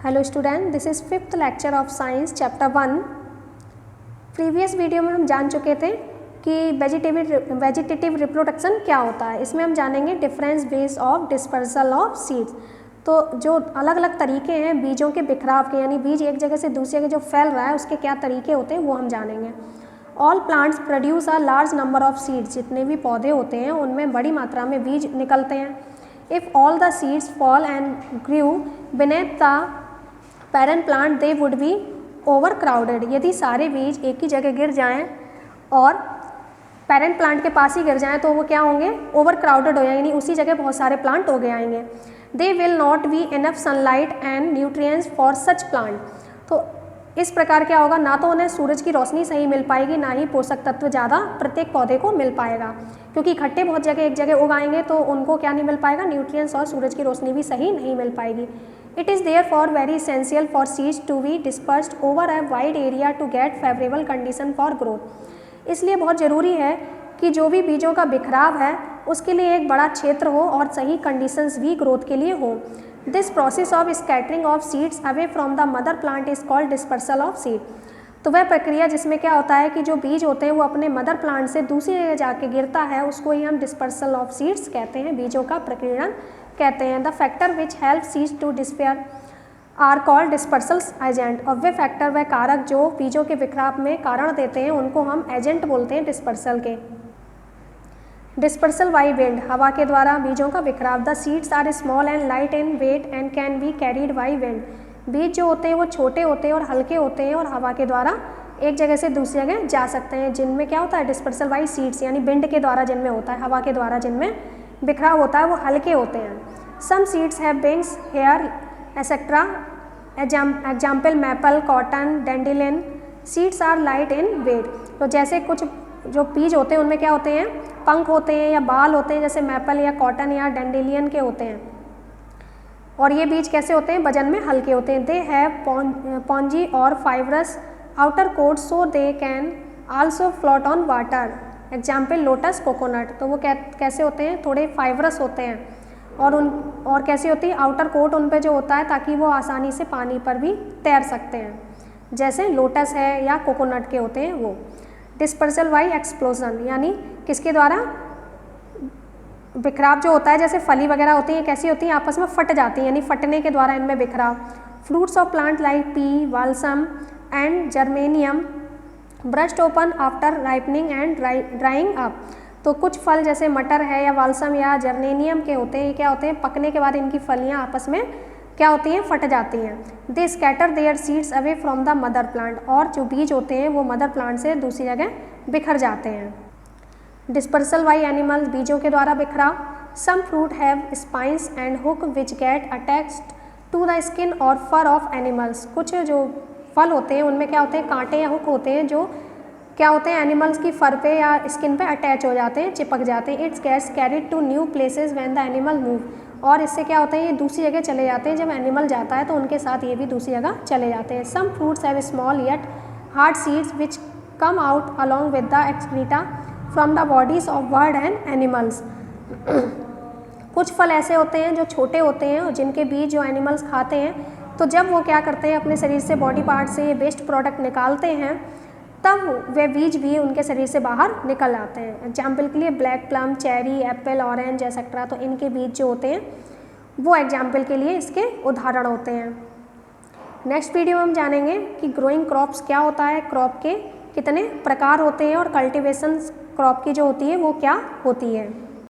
Hello student, this is fifth lecture of science chapter 1। Previous video में हम जान चुके थे कि वेजिटेटिव रिप्रोडक्शन क्या होता है। इसमें हम जानेंगे difference base of dispersal of seeds. तो जो अलग अलग तरीके हैं बीजों के बिखराव के, यानी बीज एक जगह से दूसरी जगह जो फैल रहा है उसके क्या तरीके होते हैं वो हम जानेंगे। All plants produce a large number of seeds. जितने भी पौधे होते हैं उनमें बड़ी मात्रा में बीज निकलते हैं। If all the seeds fall and Guru beneath the parent plant they would be over crowded. यदि सारे बीज एक ही जगह गिर जाएं और पेरेंट प्लांट के पास ही गिर जाएं तो वो क्या होंगे, ओवर क्राउडेड हो जाएंगे, यानी उसी जगह बहुत सारे प्लांट हो गए आएंगे। They will not be enough sunlight and nutrients for such plant. तो इस प्रकार क्या होगा, ना तो उन्हें सूरज की रोशनी सही मिल पाएगी, ना ही पोषक तत्व ज़्यादा प्रत्येक पौधे को मिल पाएगा, क्योंकि इकट्ठे बहुत जगह एक जगह उगाएंगे तो उनको क्या नहीं मिल पाएगा, न्यूट्रिएंट्स और सूरज की रोशनी भी सही नहीं मिल पाएगी। It is therefore very essential for seeds to be dispersed over a wide area to get favorable condition for growth। इसलिए बहुत ज़रूरी है कि जो भी बीजों का बिखराव है उसके लिए एक बड़ा क्षेत्र हो और सही कंडीशंस भी ग्रोथ के लिए हो। This process of scattering of seeds away from the mother plant is called dispersal of seed. तो वह प्रक्रिया जिसमें क्या होता है कि जो बीज होते हैं वो अपने मदर प्लांट से दूसरी जगह जाके गिरता है, उसको ही हम डिस्पर्सल ऑफ सीड्स कहते हैं, बीजों का प्रकीर्णन कहते हैं। The factor which help seeds to disperse are called dispersal agent. और वे फैक्टर, वह कारक जो बीजों के बिखराव में कारण देते हैं उनको हम एजेंट बोलते हैं डिस्पर्सल के। डिस्पर्सल बाई विंड, हवा के द्वारा बीजों का बिखराव। The seeds are small and light in weight and can be carried by wind. बीज जो होते हैं वो छोटे होते हैं और हल्के होते हैं और हवा के द्वारा एक जगह से दूसरी जगह जा सकते हैं। जिनमें क्या होता है, डिस्पर्सल बाई सीड्स, यानी विंड के द्वारा जिनमें होता है, हवा के द्वारा जिनमें बिखराव होता है वो हल्के होते हैं। Some seeds have wings, hair etcetera. Example maple, cotton, dandelion. Seeds are light in weight. तो जैसे कुछ जो बीज होते हैं उनमें क्या होते हैं, पंख होते हैं या बाल होते हैं, जैसे मैपल या कॉटन या डैंडेलियन के होते हैं। और ये बीज कैसे होते हैं, वजन में हल्के होते हैं। दे हैव पॉन्जी और fibrous outer coat so they can also float on water. Example lotus, coconut. तो वो कैसे होते हैं, थोड़े फाइब्रस होते हैं और कैसी होती है, आउटर कोट उन पे जो होता है ताकि वो आसानी से पानी पर भी तैर सकते हैं, जैसे लोटस है या कोकोनट के होते हैं वो। डिस्पर्सल बाई एक्सप्लोजन, यानी किसके द्वारा, बिखराव जो होता है, जैसे फली वगैरह होती हैं कैसी होती हैं, आपस में फट जाती हैं, यानी फटने के द्वारा इनमें बिखराव। Fruits of plant like P, Walsham and germanium burst open after ripening and drawing up. तो कुछ फल जैसे मटर है या वाल्सम या जर्मेनियम के होते हैं, ये क्या होते हैं, पकने के बाद इनकी फलियां आपस में क्या होती हैं, फट जाती हैं। They scatter their seeds away from the mother plant. और जो बीज होते हैं वो मदर प्लांट से दूसरी जगह बिखर जाते हैं। डिस्पर्सल बाई एनिमल्स, बीजों के द्वारा बिखराव। Some fruit have spines and hook which get attached to the skin और फर ऑफ एनिमल्स। कुछ जो फल होते हैं उनमें क्या होते हैं, कांटे या हुक होते हैं जो क्या होते हैं, एनिमल्स की फर पे या स्किन पे अटैच हो जाते हैं, चिपक जाते हैं। Its gets carried to new places when the animal move. और इससे क्या होता है, ये दूसरी जगह चले जाते हैं, जब एनिमल जाता है तो उनके साथ ये भी दूसरी जगह चले जाते हैं। Some fruits have small yet hard seeds which come out along with the excreta from the bodies of bird and animals. कुछ फल ऐसे होते हैं जो छोटे होते हैं और जिनके बीज जो एनिमल्स खाते हैं, तो जब वो क्या करते हैं अपने शरीर से बॉडी पार्ट से ये वेस्ट प्रोडक्ट निकालते हैं तब वे बीज भी उनके शरीर से बाहर निकल आते हैं। एग्जाम्पल के लिए black plum, cherry, Apple, orange etcetera. तो इनके बीज जो होते हैं वो एग्जाम्पल के लिए इसके उदाहरण होते हैं। नेक्स्ट वीडियो में हम जानेंगे कि ग्रोइंग क्रॉप्स क्या होता है, क्रॉप के कितने प्रकार होते हैं और कल्टीवेशन क्रॉप की जो होती है वो क्या होती है।